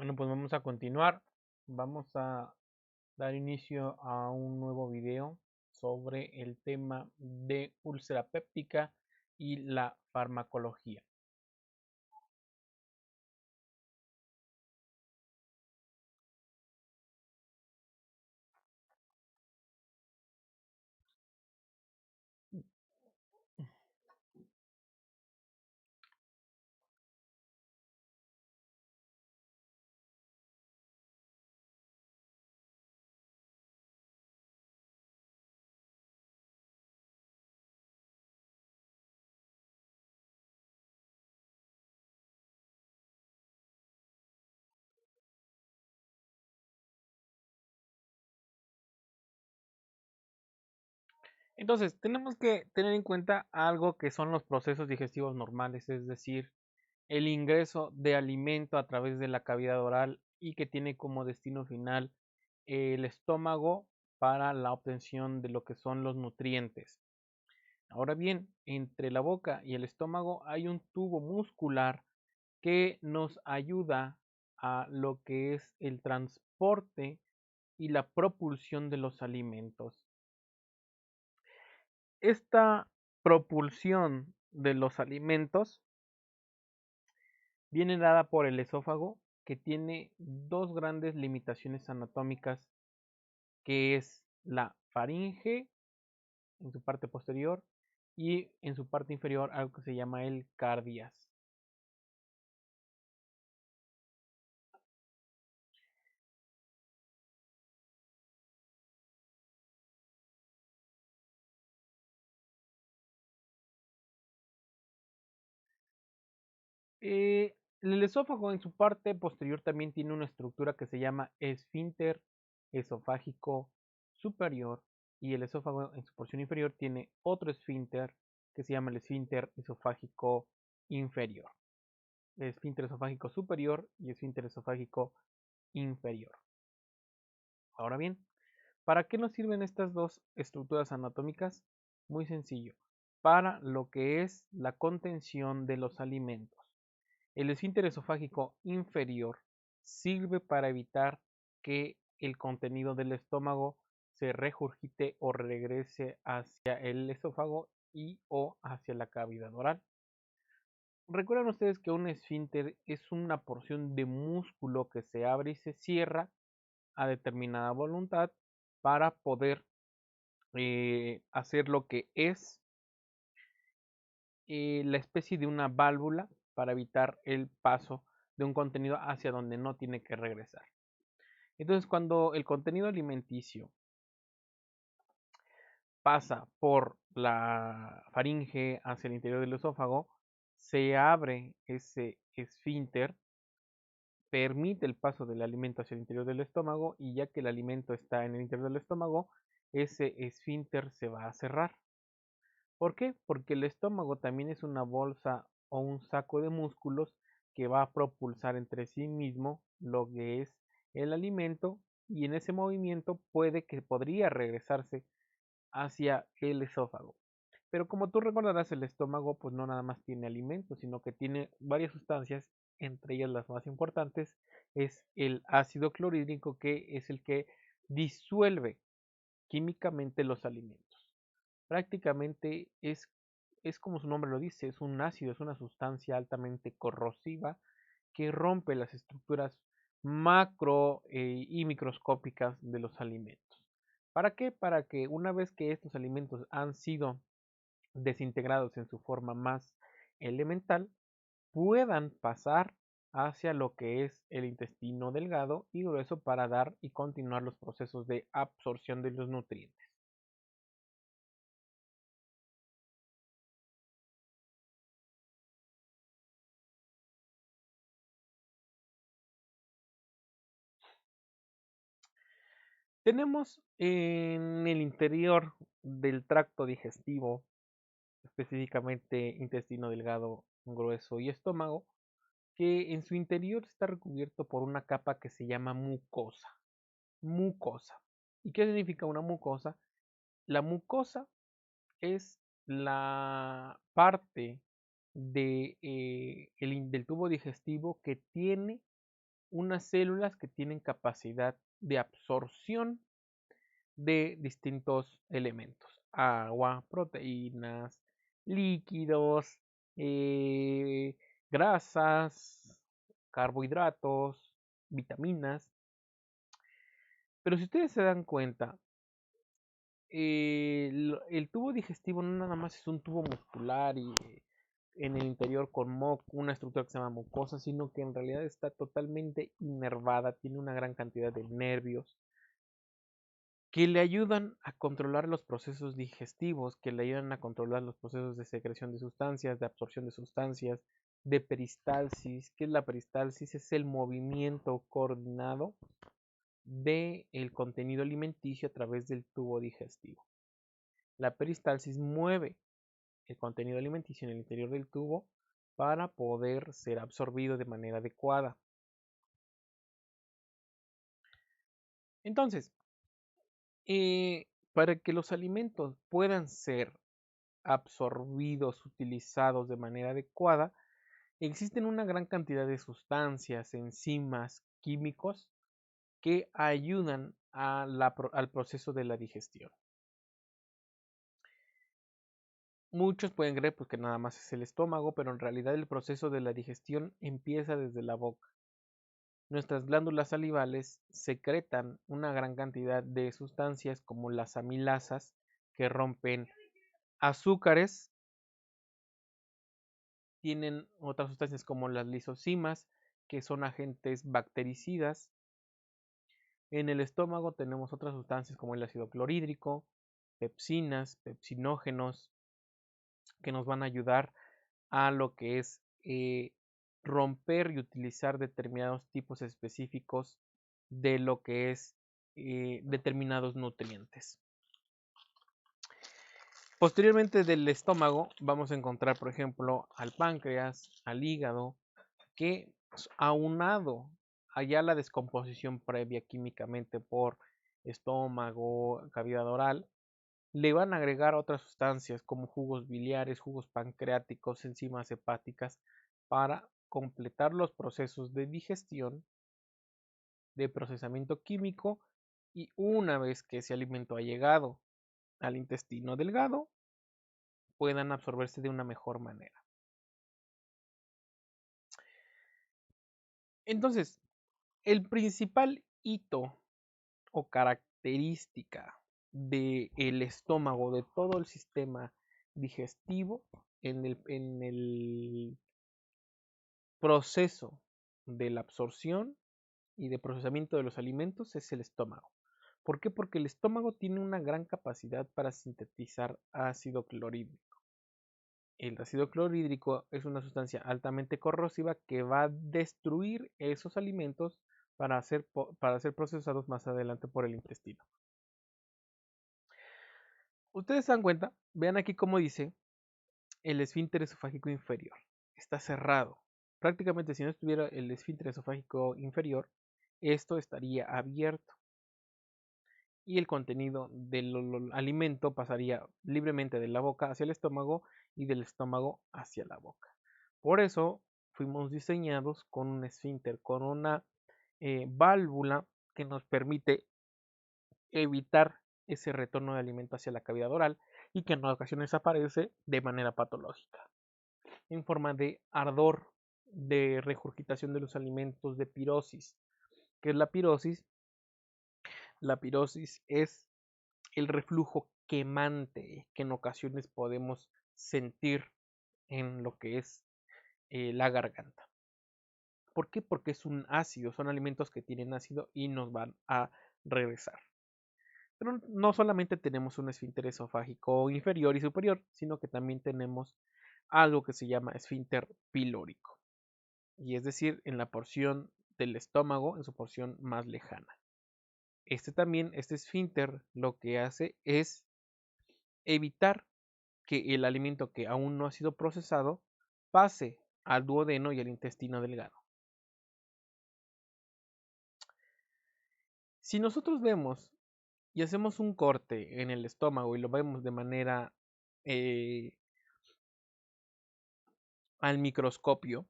Bueno, pues vamos a continuar. Vamos a dar inicio a un nuevo video sobre el tema de úlcera péptica y la farmacología. Entonces, tenemos que tener en cuenta algo que son los procesos digestivos normales, es decir, el ingreso de alimento a través de la cavidad oral y que tiene como destino final el estómago para la obtención de lo que son los nutrientes. Ahora bien, entre la boca y el estómago hay un tubo muscular que nos ayuda a lo que es el transporte y la propulsión de los alimentos. Esta propulsión de los alimentos viene dada por el esófago, que tiene dos grandes limitaciones anatómicas, que es la faringe en su parte posterior y en su parte inferior algo que se llama el cardias. El esófago en su parte posterior también tiene una estructura que se llama esfínter esofágico superior, y el esófago en su porción inferior tiene otro esfínter que se llama el esfínter esofágico inferior. El esfínter esofágico superior y esfínter esofágico inferior. Ahora bien, ¿para qué nos sirven estas dos estructuras anatómicas? Muy sencillo, para lo que es la contención de los alimentos. El esfínter esofágico inferior sirve para evitar que el contenido del estómago se regurgite o regrese hacia el esófago y o hacia la cavidad oral. Recuerden ustedes que un esfínter es una porción de músculo que se abre y se cierra a determinada voluntad para poder hacer lo que es la especie de una válvula para evitar el paso de un contenido hacia donde no tiene que regresar. Entonces, cuando el contenido alimenticio pasa por la faringe hacia el interior del esófago, se abre ese esfínter, permite el paso del alimento hacia el interior del estómago, y ya que el alimento está en el interior del estómago, ese esfínter se va a cerrar. ¿Por qué? Porque el estómago también es una bolsa o un saco de músculos que va a propulsar entre sí mismo lo que es el alimento, y en ese movimiento podría regresarse hacia el esófago. Pero como tú recordarás, el estómago pues no nada más tiene alimento, sino que tiene varias sustancias, entre ellas las más importantes es el ácido clorhídrico, que es el que disuelve químicamente los alimentos. Prácticamente es como su nombre lo dice, es un ácido, es una sustancia altamente corrosiva que rompe las estructuras macro y microscópicas de los alimentos. ¿Para qué? Para que una vez que estos alimentos han sido desintegrados en su forma más elemental, puedan pasar hacia lo que es el intestino delgado y grueso para dar y continuar los procesos de absorción de los nutrientes. Tenemos en el interior del tracto digestivo, específicamente intestino delgado, grueso y estómago, que en su interior está recubierto por una capa que se llama mucosa. Mucosa. ¿Y qué significa una mucosa? La mucosa es la parte del tubo digestivo que tiene unas células que tienen capacidad de absorción de distintos elementos: agua, proteínas, líquidos, grasas, carbohidratos, vitaminas. Pero si ustedes se dan cuenta, el tubo digestivo no nada más es un tubo muscular y en el interior con una estructura que se llama mucosa, sino que en realidad está totalmente inervada, tiene una gran cantidad de nervios que le ayudan a controlar los procesos digestivos, que le ayudan a controlar los procesos de secreción de sustancias, de absorción de sustancias, de peristalsis. ¿Qué es la peristalsis? Es el movimiento coordinado del contenido alimenticio a través del tubo digestivo. La peristalsis mueve el contenido alimenticio en el interior del tubo para poder ser absorbido de manera adecuada. Entonces, para que los alimentos puedan ser absorbidos, utilizados de manera adecuada, existen una gran cantidad de sustancias, enzimas, químicos que ayudan al proceso de la digestión. Muchos pueden creer pues, que nada más es el estómago, pero en realidad el proceso de la digestión empieza desde la boca. Nuestras glándulas salivales secretan una gran cantidad de sustancias como las amilasas que rompen azúcares. Tienen otras sustancias como las lisocimas, que son agentes bactericidas. En el estómago tenemos otras sustancias como el ácido clorhídrico, pepsinas, pepsinógenos, que nos van a ayudar a lo que es romper y utilizar determinados tipos específicos de lo que es determinados nutrientes. Posteriormente del estómago vamos a encontrar, por ejemplo, al páncreas, al hígado, que aunado allá la descomposición previa químicamente por estómago, cavidad oral, le van a agregar otras sustancias como jugos biliares, jugos pancreáticos, enzimas hepáticas, para completar los procesos de digestión, de procesamiento químico, y una vez que ese alimento ha llegado al intestino delgado, puedan absorberse de una mejor manera. Entonces, el principal hito o característica del estómago, de todo el sistema digestivo, en el proceso de la absorción y de procesamiento de los alimentos, es el estómago. ¿Por qué? Porque el estómago tiene una gran capacidad para sintetizar ácido clorhídrico. El ácido clorhídrico es una sustancia altamente corrosiva que va a destruir esos alimentos para ser procesados más adelante por el intestino. Ustedes se dan cuenta, vean aquí cómo dice el esfínter esofágico inferior. Está cerrado. Prácticamente si no estuviera el esfínter esofágico inferior, esto estaría abierto y el contenido del alimento pasaría libremente de la boca hacia el estómago y del estómago hacia la boca. Por eso fuimos diseñados con un esfínter, con una válvula que nos permite evitar ese retorno de alimento hacia la cavidad oral y que en ocasiones aparece de manera patológica, en forma de ardor, de regurgitación de los alimentos, de pirosis. ¿Qué es la pirosis? La pirosis es el reflujo quemante que en ocasiones podemos sentir en lo que es la garganta. ¿Por qué? Porque es un ácido, son alimentos que tienen ácido y nos van a regresar. Pero no solamente tenemos un esfínter esofágico inferior y superior, sino que también tenemos algo que se llama esfínter pilórico, y es decir, en la porción del estómago, en su porción más lejana. Este esfínter lo que hace es evitar que el alimento que aún no ha sido procesado pase al duodeno y al intestino delgado. Si nosotros vemos y hacemos un corte en el estómago y lo vemos de manera al microscopio,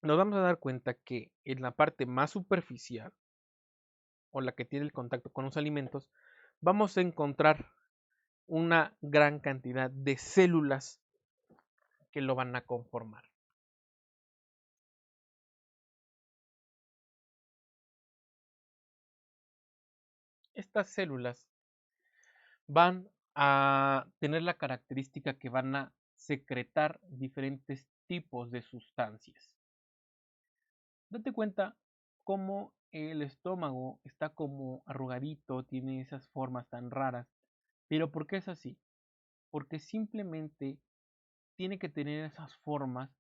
nos vamos a dar cuenta que en la parte más superficial o la que tiene el contacto con los alimentos, vamos a encontrar una gran cantidad de células que lo van a conformar. Estas células van a tener la característica que van a secretar diferentes tipos de sustancias. Date cuenta cómo el estómago está como arrugadito, tiene esas formas tan raras. Pero ¿por qué es así? Porque simplemente tiene que tener esas formas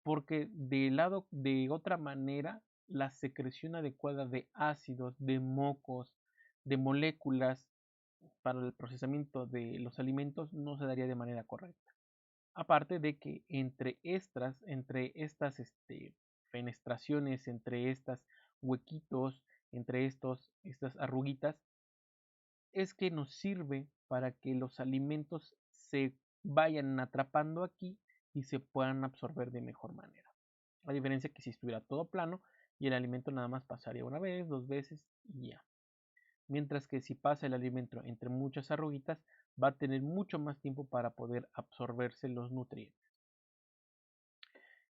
porque de otra manera la secreción adecuada de ácidos, de mocos, de moléculas para el procesamiento de los alimentos no se daría de manera correcta. Aparte de que entre estas fenestraciones, entre estas huequitos, entre estas arruguitas, es que nos sirve para que los alimentos se vayan atrapando aquí y se puedan absorber de mejor manera. A diferencia que si estuviera todo plano y el alimento nada más pasaría una vez, dos veces y ya. Mientras que si pasa el alimento entre muchas arruguitas, va a tener mucho más tiempo para poder absorberse los nutrientes.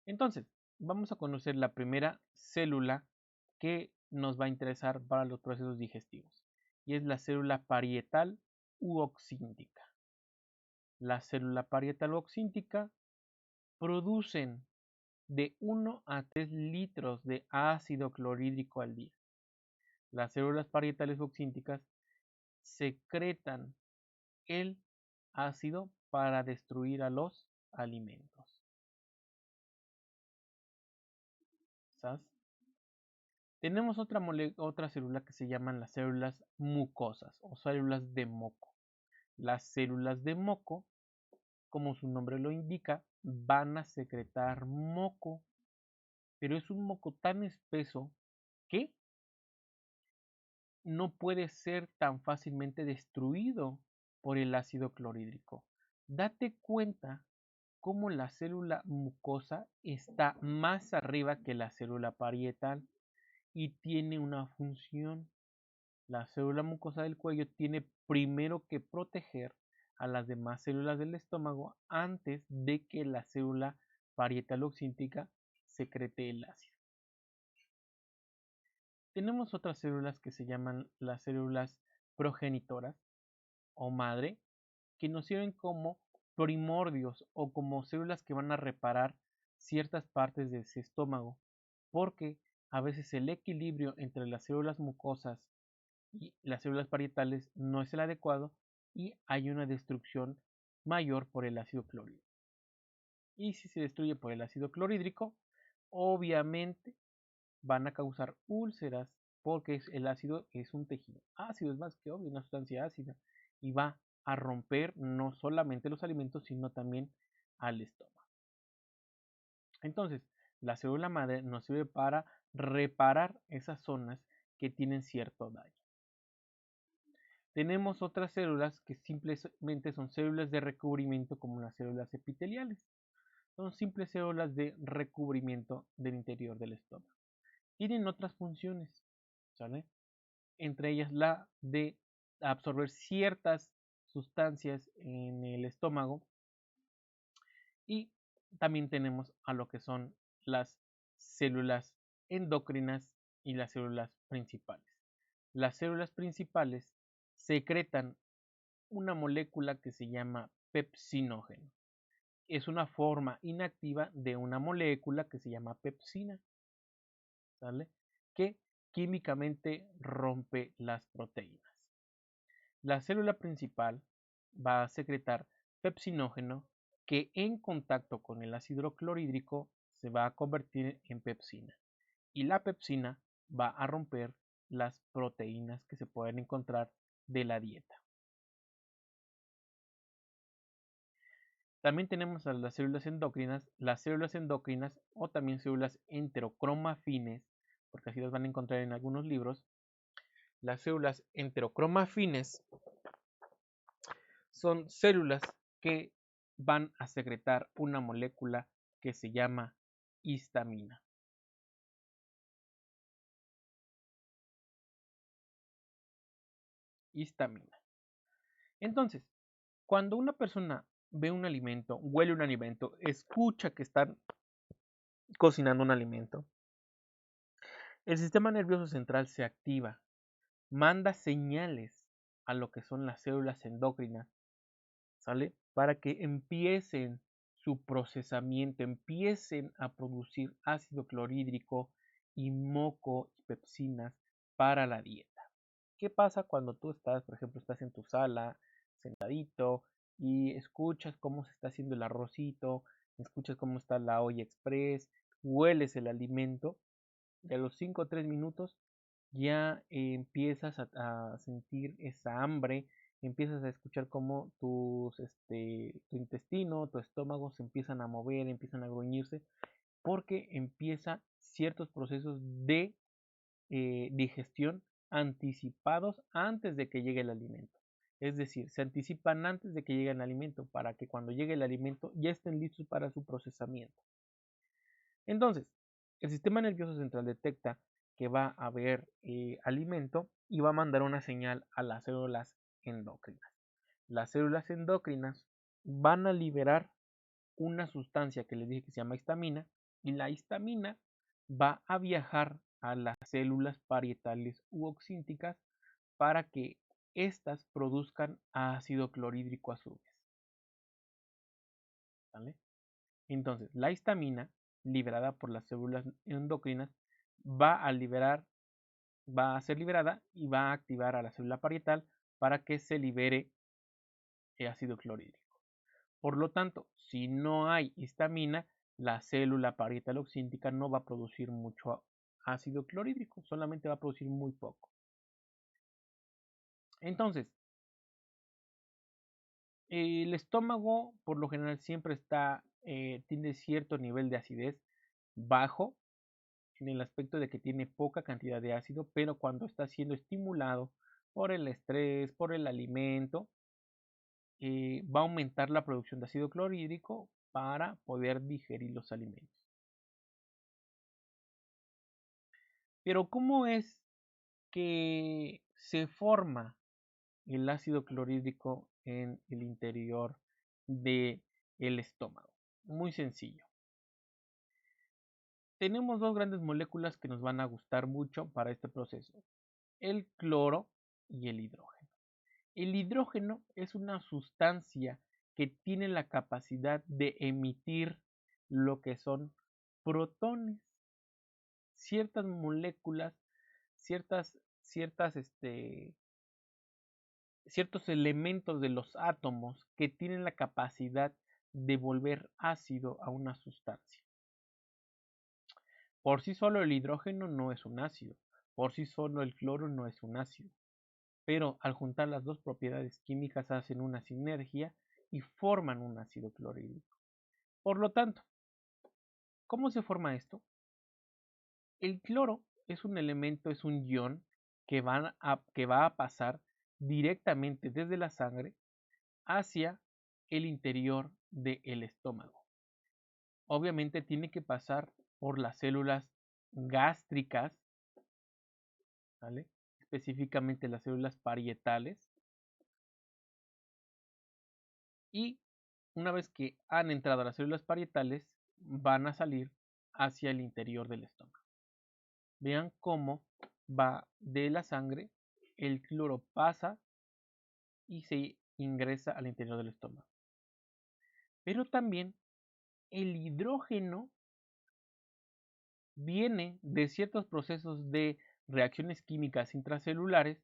Entonces, vamos a conocer la primera célula que nos va a interesar para los procesos digestivos y es la célula parietal u oxíntica. La célula parietal u oxíntica producen de 1 a 3 litros de ácido clorhídrico al día. Las células parietales u oxínticas secretan el ácido para destruir a los alimentos. ¿Sabes? Tenemos otra célula que se llaman las células mucosas o células de moco. Las células de moco, como su nombre lo indica, van a secretar moco, pero es un moco tan espeso que no puede ser tan fácilmente destruido por el ácido clorhídrico. Date cuenta cómo la célula mucosa está más arriba que la célula parietal y tiene una función. La célula mucosa del cuello tiene primero que proteger a las demás células del estómago antes de que la célula parietal oxíntica secrete el ácido. Tenemos otras células que se llaman las células progenitoras o madre, que nos sirven como primordios o como células que van a reparar ciertas partes de ese estómago, porque a veces el equilibrio entre las células mucosas y las células parietales no es el adecuado y hay una destrucción mayor por el ácido clorhídrico. Y si se destruye por el ácido clorhídrico, obviamente van a causar úlceras porque el ácido es un tejido ácido, es más que obvio, una sustancia ácida y va a romper no solamente los alimentos, sino también al estómago. Entonces, la célula madre nos sirve para reparar esas zonas que tienen cierto daño. Tenemos otras células que simplemente son células de recubrimiento como las células epiteliales. Son simples células de recubrimiento del interior del estómago. Tienen otras funciones, ¿sale? Entre ellas la de absorber ciertas sustancias en el estómago y también tenemos a lo que son las células endocrinas y las células principales. Las células principales secretan una molécula que se llama pepsinógeno. Es una forma inactiva de una molécula que se llama pepsina, ¿sale? Que químicamente rompe las proteínas. La célula principal va a secretar pepsinógeno que en contacto con el ácido clorhídrico se va a convertir en pepsina. Y la pepsina va a romper las proteínas que se pueden encontrar de la dieta. También tenemos a las células endocrinas o también células enterocromafines, porque así las van a encontrar en algunos libros. Las células enterocromafines son células que van a secretar una molécula que se llama histamina. histamina. Entonces, cuando una persona ve un alimento, huele un alimento, escucha que están cocinando un alimento, el sistema nervioso central se activa, manda señales a lo que son las células endócrinas, ¿sale? Para que empiecen su procesamiento, empiecen a producir ácido clorhídrico y moco y pepsinas para la dieta. ¿Qué pasa cuando tú estás, por ejemplo, estás en tu sala, sentadito, y escuchas cómo se está haciendo el arrocito, escuchas cómo está la olla express, hueles el alimento? De los 5 o 3 minutos ya empiezas a sentir esa hambre, empiezas a escuchar cómo tu intestino, tu estómago se empiezan a mover, empiezan a gruñirse, porque empieza ciertos procesos de digestión anticipados antes de que llegue el alimento. Es decir, se anticipan antes de que llegue el alimento para que cuando llegue el alimento ya estén listos para su procesamiento. Entonces, el sistema nervioso central detecta que va a haber alimento y va a mandar una señal a las células endócrinas. Las células endócrinas van a liberar una sustancia que les dije que se llama histamina, y la histamina va a viajar a las células parietales u oxínticas para que éstas produzcan ácido clorhídrico a su vez. ¿Vale? Entonces, la histamina liberada por las células endocrinas va a liberar, va a ser liberada y va a activar a la célula parietal para que se libere el ácido clorhídrico. Por lo tanto, si no hay histamina, la célula parietal oxíntica no va a producir mucho ácido clorhídrico, solamente va a producir muy poco. Entonces, el estómago por lo general siempre tiene cierto nivel de acidez bajo, en el aspecto de que tiene poca cantidad de ácido, pero cuando está siendo estimulado por el estrés, por el alimento, va a aumentar la producción de ácido clorhídrico para poder digerir los alimentos. Pero ¿cómo es que se forma el ácido clorhídrico en el interior del estómago? Muy sencillo. Tenemos dos grandes moléculas que nos van a gustar mucho para este proceso: el cloro y el hidrógeno. El hidrógeno es una sustancia que tiene la capacidad de emitir lo que son protones. Ciertas moléculas, ciertos elementos de los átomos que tienen la capacidad de volver ácido a una sustancia. Por sí solo el hidrógeno no es un ácido, por sí solo el cloro no es un ácido, pero al juntar las dos propiedades químicas hacen una sinergia y forman un ácido clorhídrico. Por lo tanto, ¿cómo se forma esto? El cloro es un elemento, es un ion que va a pasar directamente desde la sangre hacia el interior del estómago. Obviamente tiene que pasar por las células gástricas, ¿vale? Específicamente las células parietales, y una vez que han entrado a las células parietales, van a salir hacia el interior del estómago. Vean cómo va de la sangre, el cloro pasa y se ingresa al interior del estómago. Pero también el hidrógeno viene de ciertos procesos de reacciones químicas intracelulares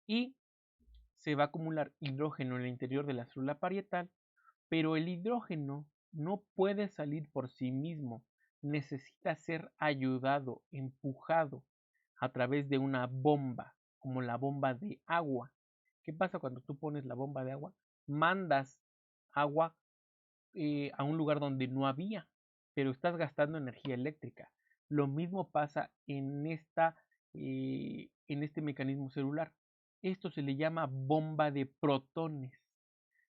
y se va a acumular hidrógeno en el interior de la célula parietal, pero el hidrógeno no puede salir por sí mismo, necesita ser ayudado, empujado a través de una bomba, como la bomba de agua. ¿Qué pasa cuando tú pones la bomba de agua? Mandas agua a un lugar donde no había, pero estás gastando energía eléctrica. Lo mismo pasa en este mecanismo celular. Esto se le llama bomba de protones.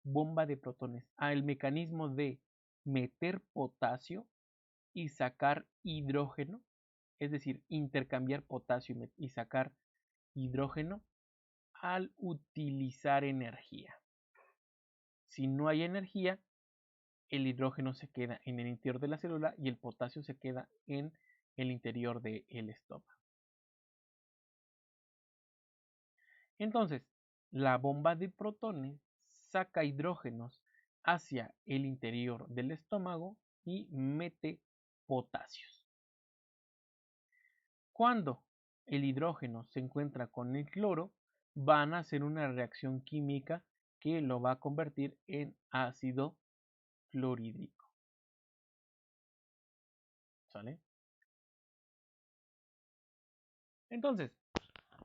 Bomba de protones. El mecanismo de meter potasio y sacar hidrógeno, es decir, intercambiar potasio y sacar hidrógeno, al utilizar energía. Si no hay energía, el hidrógeno se queda en el interior de la célula y el potasio se queda en el interior del estómago. Entonces, la bomba de protones saca hidrógenos hacia el interior del estómago y mete potasios. Cuando el hidrógeno se encuentra con el cloro, van a hacer una reacción química que lo va a convertir en ácido clorhídrico. ¿Sale? Entonces,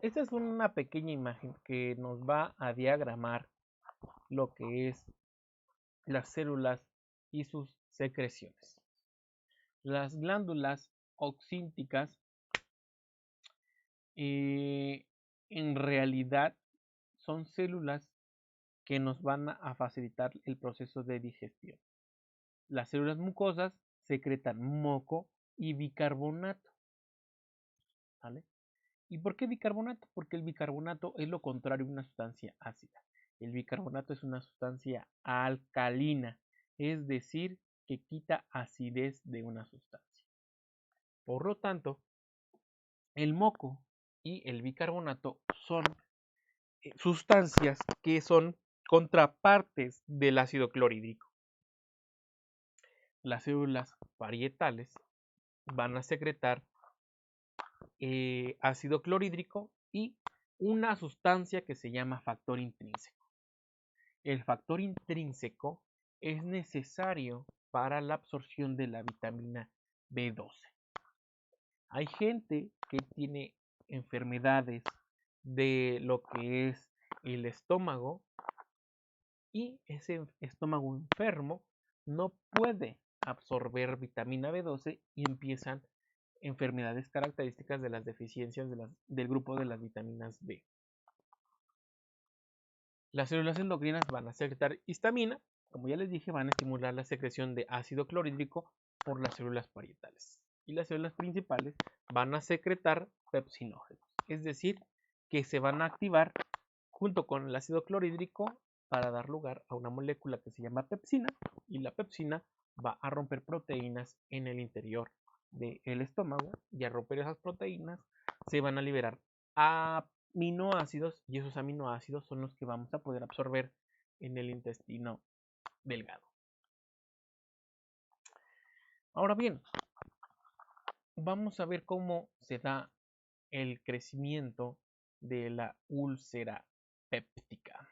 esta es una pequeña imagen que nos va a diagramar lo que es las células y sus secreciones. Las glándulas oxínticas en realidad son células que nos van a facilitar el proceso de digestión. Las células mucosas secretan moco y bicarbonato. ¿Vale? ¿Y por qué bicarbonato? Porque el bicarbonato es lo contrario a una sustancia ácida. El bicarbonato es una sustancia alcalina, es decir, que quita acidez de una sustancia. Por lo tanto, el moco y el bicarbonato son sustancias que son contrapartes del ácido clorhídrico. Las células parietales van a secretar ácido clorhídrico y una sustancia que se llama factor intrínseco. El factor intrínseco es necesario para la absorción de la vitamina B12. Hay gente que tiene enfermedades de lo que es el estómago y ese estómago enfermo no puede absorber vitamina B12 y empiezan enfermedades características de las deficiencias del grupo de las vitaminas B. Las células endocrinas van a secretar histamina, como ya les dije, van a estimular la secreción de ácido clorhídrico por las células parietales. Y las células principales van a secretar pepsinógenos, es decir, que se van a activar junto con el ácido clorhídrico para dar lugar a una molécula que se llama pepsina, y la pepsina va a romper proteínas en el interior del estómago, y al romper esas proteínas se van a liberar aminoácidos, y esos aminoácidos son los que vamos a poder absorber en el intestino delgado. Ahora bien, vamos a ver cómo se da el crecimiento de la úlcera péptica.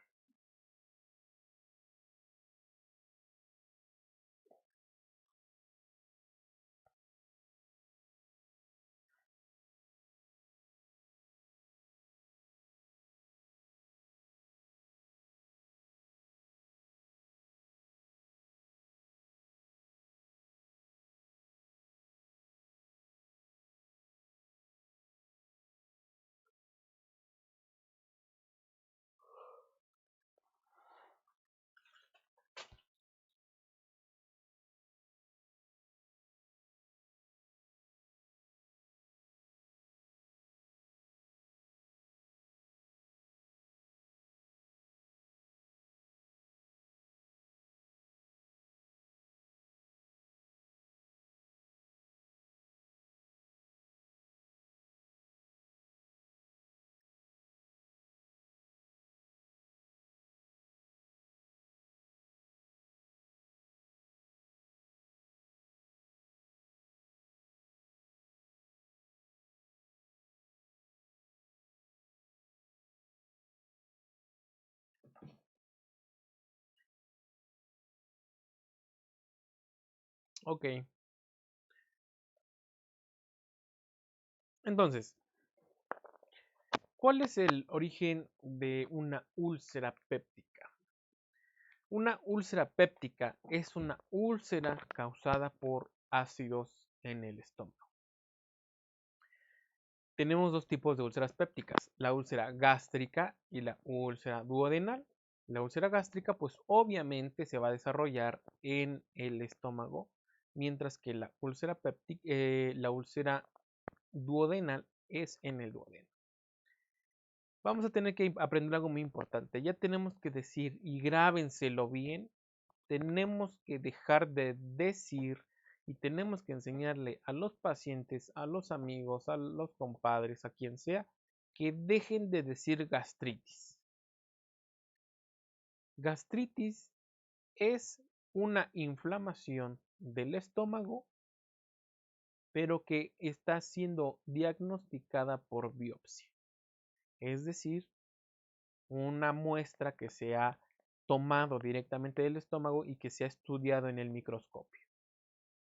Ok, entonces, ¿cuál es el origen de una úlcera péptica? Una úlcera péptica es una úlcera causada por ácidos en el estómago. Tenemos dos tipos de úlceras pépticas, la úlcera gástrica y la úlcera duodenal. La úlcera gástrica, pues obviamente se va a desarrollar en el estómago, mientras que la úlcera péptica, la úlcera duodenal es en el duodeno. vamos a tener que aprender algo muy importante. Ya tenemos que decir, y grábenselo bien, tenemos que dejar de decir y tenemos que enseñarle a los pacientes, a los amigos, a los compadres, a quien sea, que dejen de decir gastritis. Gastritis es una inflamación del estómago, pero que está siendo diagnosticada por biopsia. Es decir, una muestra que se ha tomado directamente del estómago y que se ha estudiado en el microscopio.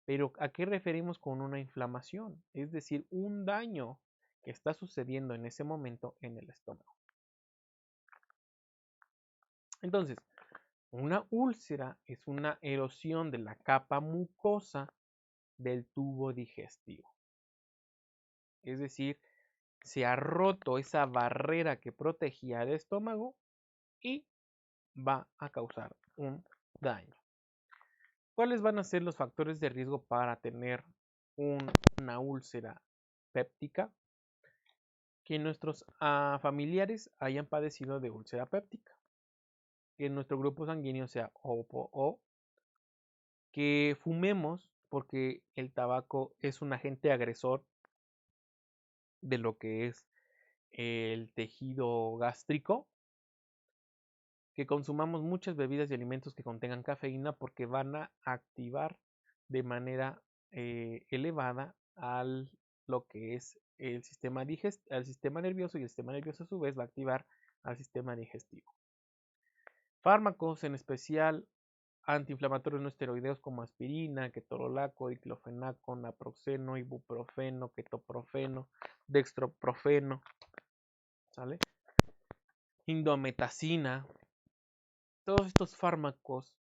Pero ¿a qué referimos con una inflamación? Es decir, un daño que está sucediendo en ese momento en el estómago. Entonces, una úlcera es una erosión de la capa mucosa del tubo digestivo. Es decir, se ha roto esa barrera que protegía el estómago y va a causar un daño. ¿Cuáles van a ser los factores de riesgo para tener una úlcera péptica? Que nuestros familiares hayan padecido de úlcera péptica, que nuestro grupo sanguíneo sea O, que fumemos porque el tabaco es un agente agresor de lo que es el tejido gástrico, que consumamos muchas bebidas y alimentos que contengan cafeína porque van a activar de manera elevada lo que es el sistema al sistema nervioso, y el sistema nervioso a su vez va a activar al sistema digestivo. Fármacos, en especial antiinflamatorios no esteroideos como aspirina, ketorolaco, diclofenaco, naproxeno, ibuprofeno, ketoprofeno, dextroprofeno, ¿sale? Indometacina. Todos estos fármacos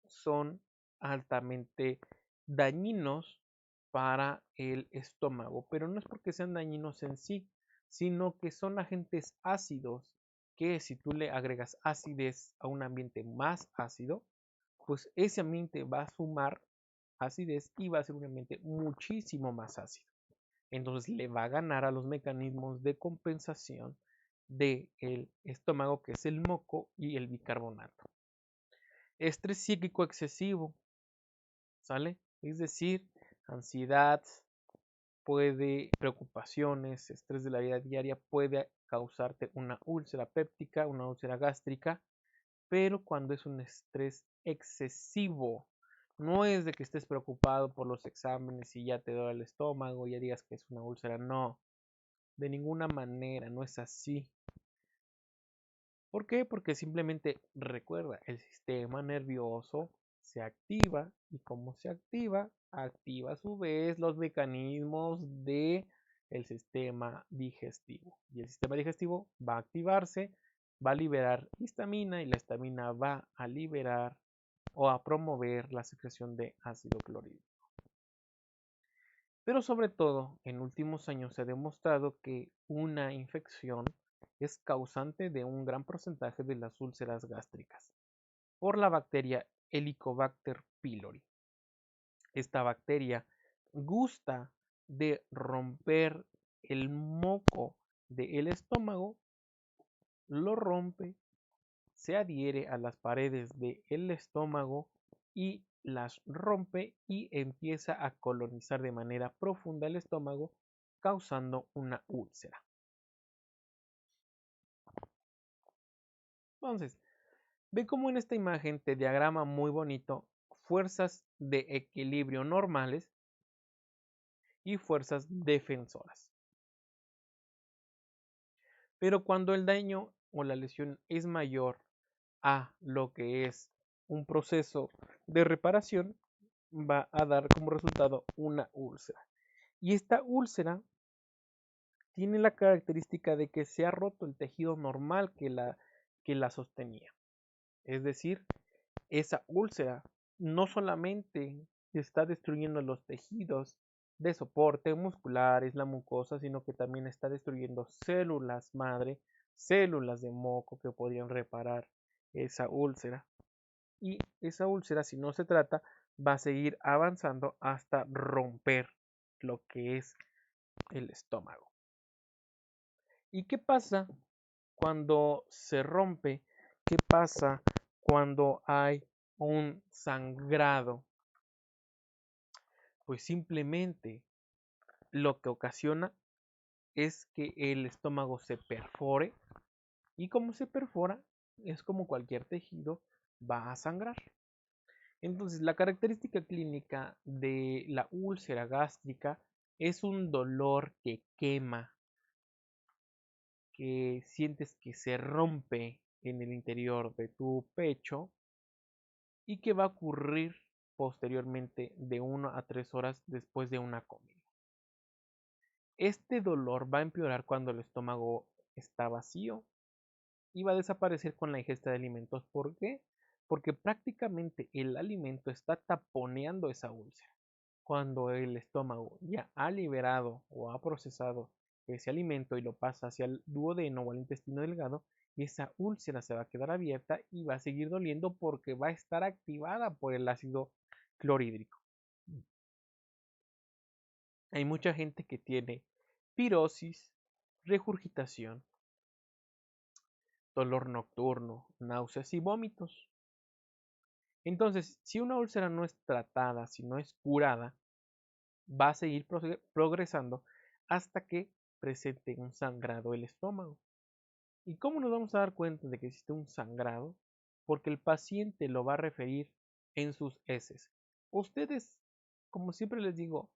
son altamente dañinos para el estómago, pero no es porque sean dañinos en sí, sino que son agentes ácidos que si tú le agregas acidez a un ambiente más ácido, pues ese ambiente va a sumar acidez y va a ser un ambiente muchísimo más ácido. Entonces le va a ganar a los mecanismos de compensación del estómago, que es el moco y el bicarbonato. Estrés psíquico excesivo, ¿sale? Es decir, ansiedad, preocupaciones, estrés de la vida diaria puede causarte una úlcera péptica, una úlcera gástrica, pero cuando es un estrés excesivo, no es de que estés preocupado por los exámenes y ya te duele el estómago y ya digas que es una úlcera, no, de ninguna manera, no es así. ¿Por qué? Porque simplemente recuerda, el sistema nervioso se activa y como se activa, activa a su vez los mecanismos del sistema digestivo. Y el sistema digestivo va a activarse, va a liberar histamina y la histamina va a liberar o a promover la secreción de ácido clorhídrico. Pero sobre todo, en últimos años se ha demostrado que una infección es causante de un gran porcentaje de las úlceras gástricas por la bacteria Helicobacter pylori. Esta bacteria gusta de romper el moco del estómago, lo rompe, se adhiere a las paredes del estómago y las rompe y empieza a colonizar de manera profunda el estómago, causando una úlcera. Entonces, ve cómo en esta imagen te diagrama muy bonito fuerzas de equilibrio normales y fuerzas defensoras. Pero cuando el daño o la lesión es mayor a lo que es un proceso de reparación, va a dar como resultado una úlcera. Y esta úlcera tiene la característica de que se ha roto el tejido normal que la sostenía. Es decir, esa úlcera no solamente está destruyendo los tejidos de soporte musculares, la mucosa, sino que también está destruyendo células madre, células de moco que podrían reparar esa úlcera. Y esa úlcera, si no se trata, va a seguir avanzando hasta romper lo que es el estómago. ¿Y qué pasa Cuando se rompe, ¿qué pasa cuando hay un sangrado? Pues simplemente lo que ocasiona es que el estómago se perfore y como se perfora, es como cualquier tejido, va a sangrar. Entonces, la característica clínica de la úlcera gástrica es un dolor que quema, que sientes que se rompe en el interior de tu pecho y que va a ocurrir posteriormente de 1 a 3 horas después de una comida. Este dolor va a empeorar cuando el estómago está vacío y va a desaparecer con la ingesta de alimentos. ¿Por qué? Porque prácticamente el alimento está taponeando esa úlcera. Cuando el estómago ya ha liberado o ha procesado ese alimento y lo pasa hacia el duodeno o al intestino delgado, esa úlcera se va a quedar abierta y va a seguir doliendo porque va a estar activada por el ácido clorhídrico. Hay mucha gente que tiene pirosis, regurgitación, dolor nocturno, náuseas y vómitos. Entonces, si una úlcera no es tratada, si no es curada, va a seguir progresando hasta que presente un sangrado el estómago. ¿Y cómo nos vamos a dar cuenta de que existe un sangrado? Porque el paciente lo va a referir en sus heces. Ustedes, como siempre les digo,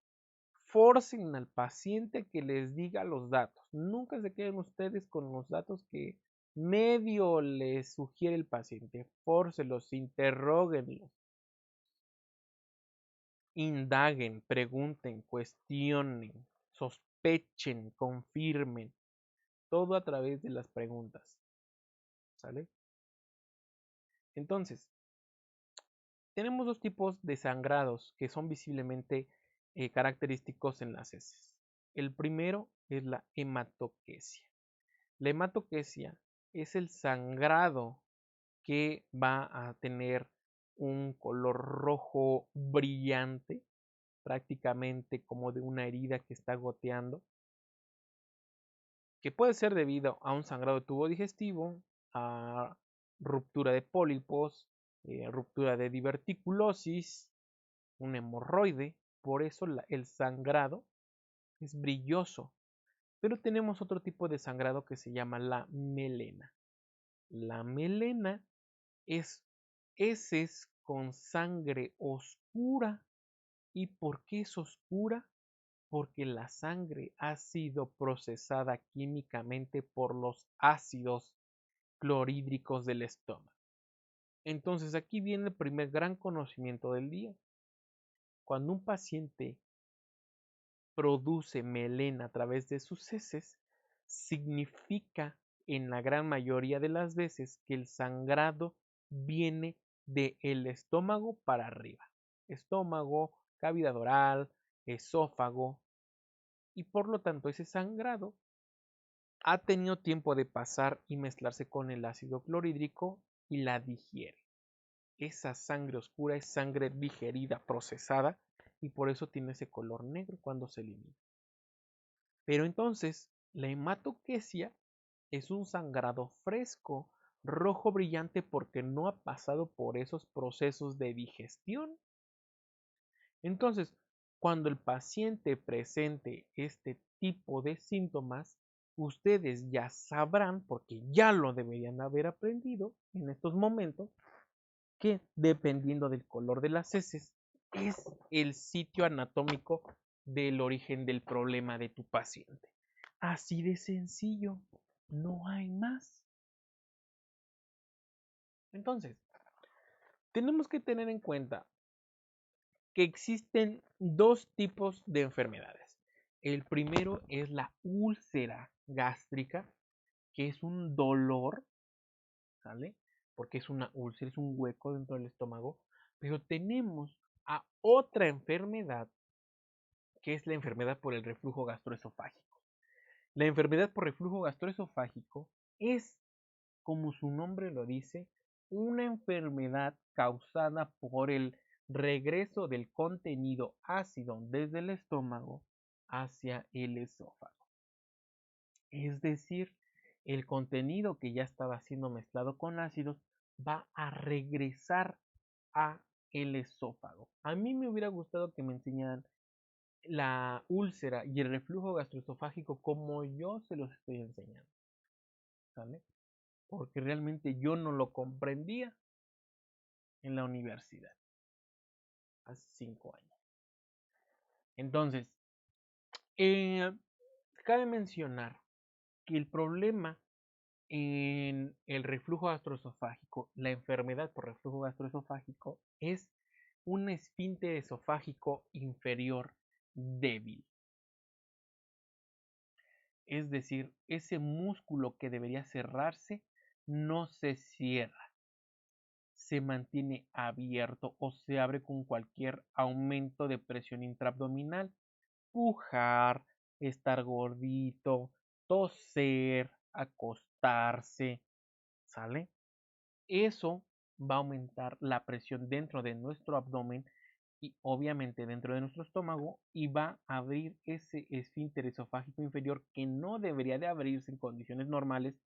forcen al paciente que les diga los datos. Nunca se queden ustedes con los datos que medio les sugiere el paciente. Fórcelos, interróguenlos, indaguen, pregunten, cuestionen, sospechen, confirmen. Todo a través de las preguntas. ¿Sale? Entonces, tenemos dos tipos de sangrados que son visiblemente característicos en las heces. El primero es la hematoquesia. La hematoquesia es el sangrado que va a tener un color rojo brillante, prácticamente como de una herida que está goteando, que puede ser debido a un sangrado de tubo digestivo, a ruptura de pólipos, ruptura de diverticulosis, un hemorroide. Por eso el sangrado es brilloso. Pero tenemos otro tipo de sangrado que se llama la melena. La melena es heces con sangre oscura. ¿Y por qué es oscura? Porque la sangre ha sido procesada químicamente por los ácidos clorhídricos del estómago. Entonces aquí viene el primer gran conocimiento del día. Cuando un paciente produce melena a través de sus heces, significa en la gran mayoría de las veces que el sangrado viene del estómago para arriba. Estómago, cavidad oral, esófago, y por lo tanto ese sangrado ha tenido tiempo de pasar y mezclarse con el ácido clorhídrico y la digiere. Esa sangre oscura es sangre digerida, procesada, y por eso tiene ese color negro cuando se elimina. Pero entonces, la hematoquesia es un sangrado fresco, rojo brillante porque no ha pasado por esos procesos de digestión. Entonces, cuando el paciente presente este tipo de síntomas, ustedes ya sabrán, porque ya lo deberían haber aprendido en estos momentos, que dependiendo del color de las heces, es el sitio anatómico del origen del problema de tu paciente. Así de sencillo, no hay más. Entonces, tenemos que tener en cuenta que existen dos tipos de enfermedades. El primero es la úlcera gástrica, que es un dolor, ¿sale? Porque es una úlcera, es un hueco dentro del estómago. Pero tenemos a otra enfermedad, que es la enfermedad por el reflujo gastroesofágico. La enfermedad por reflujo gastroesofágico es, como su nombre lo dice, una enfermedad causada por el regreso del contenido ácido desde el estómago hacia el esófago. Es decir, el contenido que ya estaba siendo mezclado con ácidos va a regresar a el esófago. A mí me hubiera gustado que me enseñaran la úlcera y el reflujo gastroesofágico como yo se los estoy enseñando, ¿sale? Porque realmente yo no lo comprendía en la universidad hace 5 años. Entonces, cabe mencionar que el problema en el reflujo gastroesofágico, la enfermedad por reflujo gastroesofágico, es un esfínter esofágico inferior débil. Es decir, ese músculo que debería cerrarse no se cierra, se mantiene abierto o se abre con cualquier aumento de presión intraabdominal, pujar, estar gordito, toser, acostarse, ¿sale? Eso va a aumentar la presión dentro de nuestro abdomen y obviamente dentro de nuestro estómago y va a abrir ese esfínter esofágico inferior que no debería de abrirse en condiciones normales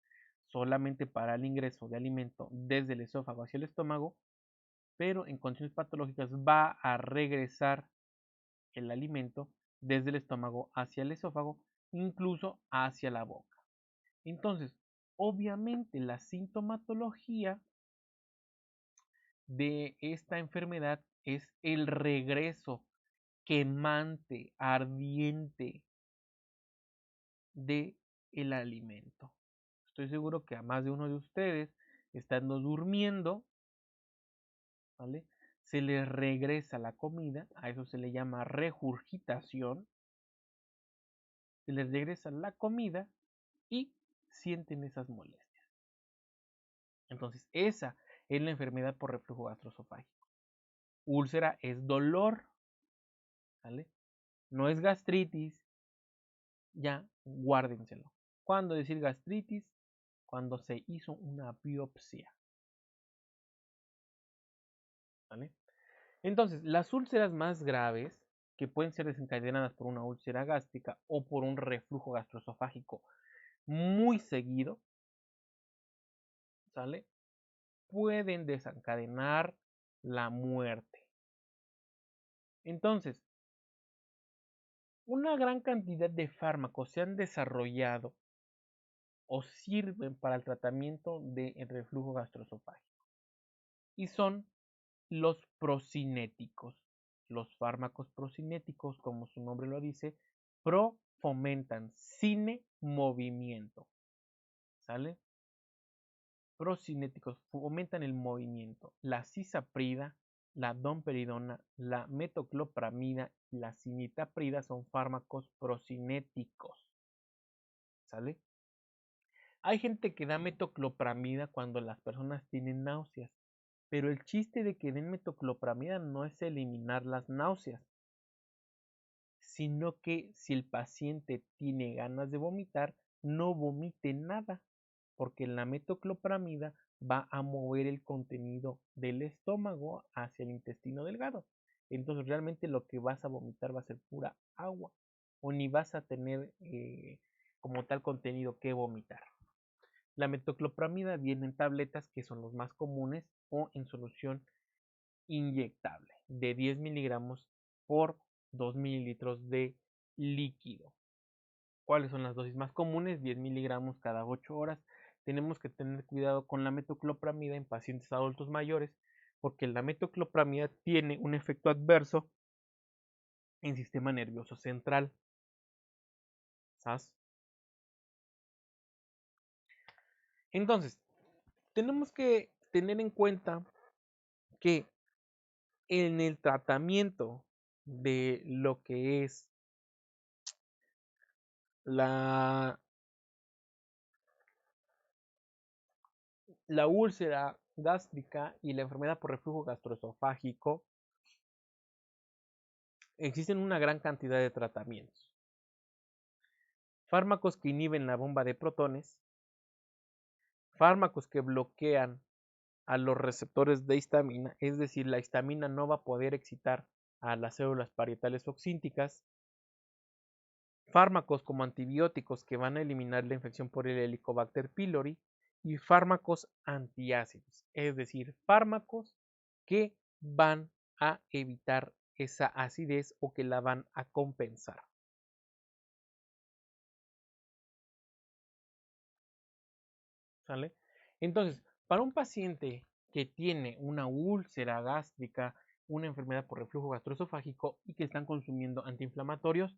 solamente para el ingreso de alimento desde el esófago hacia el estómago, pero en condiciones patológicas va a regresar el alimento desde el estómago hacia el esófago, incluso hacia la boca. Entonces, obviamente la sintomatología de esta enfermedad es el regreso quemante, ardiente de el alimento. Estoy seguro que a más de uno de ustedes, estando durmiendo, ¿vale? Se les regresa la comida, a eso se le llama regurgitación, se les regresa la comida y sienten esas molestias. Entonces, esa es la enfermedad por reflujo gastroesofágico. Úlcera es dolor, ¿vale? No es gastritis, ya guárdenselo. ¿Cuándo decir gastritis? Cuando se hizo una biopsia. ¿Vale? Entonces, las úlceras más graves, que pueden ser desencadenadas por una úlcera gástrica o por un reflujo gastroesofágico muy seguido, ¿sale? Pueden desencadenar la muerte. Entonces, una gran cantidad de fármacos se han desarrollado o sirven para el tratamiento del reflujo gastroesofágico y son los procinéticos. Los fármacos procinéticos, como su nombre lo dice, fomentan cine movimiento. ¿Sale? Procinéticos fomentan el movimiento. La cisaprida, la domperidona, la metoclopramida y la cinitaprida son fármacos procinéticos. ¿Sale? Hay gente que da metoclopramida cuando las personas tienen náuseas, pero el chiste de que den metoclopramida no es eliminar las náuseas, sino que si el paciente tiene ganas de vomitar, no vomite nada, porque la metoclopramida va a mover el contenido del estómago hacia el intestino delgado. Entonces realmente lo que vas a vomitar va a ser pura agua, o ni vas a tener como tal contenido que vomitar. La metoclopramida viene en tabletas, que son los más comunes, o en solución inyectable de 10 miligramos por 2 mililitros de líquido. ¿Cuáles son las dosis más comunes? 10 miligramos cada 8 horas. Tenemos que tener cuidado con la metoclopramida en pacientes adultos mayores, porque la metoclopramida tiene un efecto adverso en sistema nervioso central. ¿Sabes? Entonces, tenemos que tener en cuenta que en el tratamiento de lo que es la úlcera gástrica y la enfermedad por reflujo gastroesofágico, existen una gran cantidad de tratamientos. Fármacos que inhiben la bomba de protones, fármacos que bloquean a los receptores de histamina, es decir, la histamina no va a poder excitar a las células parietales oxínticas, fármacos como antibióticos que van a eliminar la infección por el Helicobacter pylori y fármacos antiácidos, es decir, fármacos que van a evitar esa acidez o que la van a compensar. ¿Sale? Entonces, para un paciente que tiene una úlcera gástrica, una enfermedad por reflujo gastroesofágico y que están consumiendo antiinflamatorios,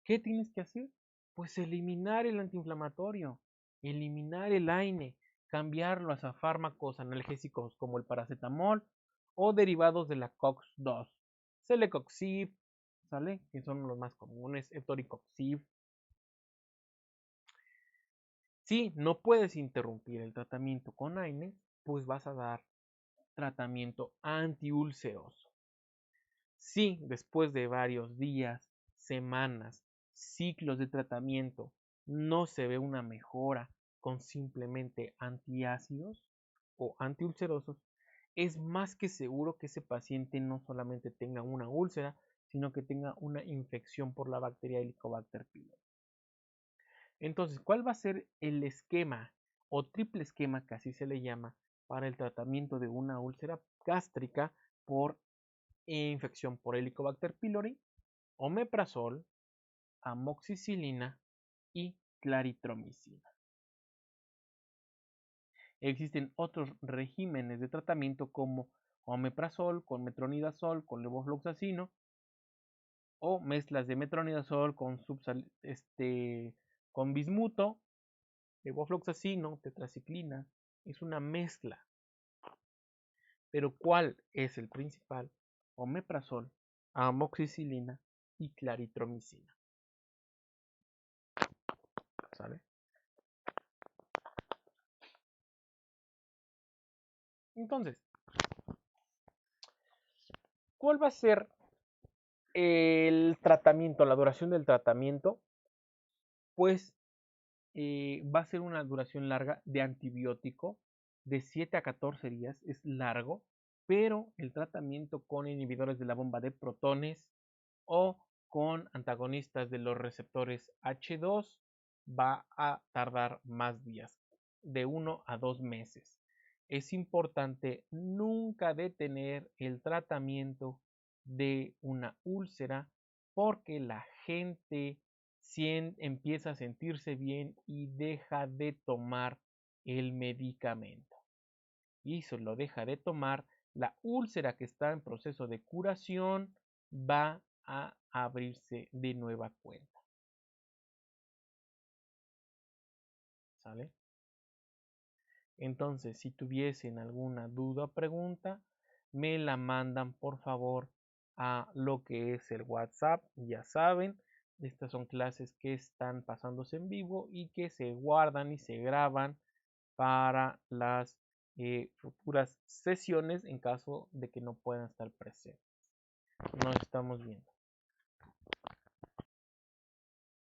¿qué tienes que hacer? Pues eliminar el antiinflamatorio, eliminar el AINE, cambiarlos a fármacos analgésicos como el paracetamol o derivados de la COX-2, Celecoxib, ¿sale? Que son los más comunes, Etoricoxib. Si no puedes interrumpir el tratamiento con AINE, pues vas a dar tratamiento antiulceroso. Si después de varios días, semanas, ciclos de tratamiento no se ve una mejora con simplemente antiácidos o antiulcerosos, es más que seguro que ese paciente no solamente tenga una úlcera, sino que tenga una infección por la bacteria Helicobacter pylori. Entonces, ¿cuál va a ser el esquema o triple esquema que así se le llama para el tratamiento de una úlcera gástrica por infección por Helicobacter pylori? Omeprazol, amoxicilina y claritromicina. Existen otros regímenes de tratamiento como omeprazol con metronidazol con levofloxacino o mezclas de metronidazol con con bismuto, levofloxacino, tetraciclina. Es una mezcla. Pero ¿cuál es el principal? Omeprazol, amoxicilina y claritromicina. ¿Sale? Entonces, ¿cuál va a ser el tratamiento, la duración del tratamiento? Pues va a ser una duración larga de antibiótico de 7 a 14 días, es largo, pero el tratamiento con inhibidores de la bomba de protones o con antagonistas de los receptores H2 va a tardar más días, de 1 a 2 meses. Es importante nunca detener el tratamiento de una úlcera porque la gente empieza a sentirse bien y deja de tomar el medicamento. Y si lo deja de tomar, la úlcera que está en proceso de curación va a abrirse de nueva cuenta. ¿Sale? Entonces, si tuviesen alguna duda o pregunta, me la mandan por favor a lo que es el WhatsApp. Ya saben, estas son clases que están pasándose en vivo y que se guardan y se graban para las futuras sesiones en caso de que no puedan estar presentes. Nos estamos viendo.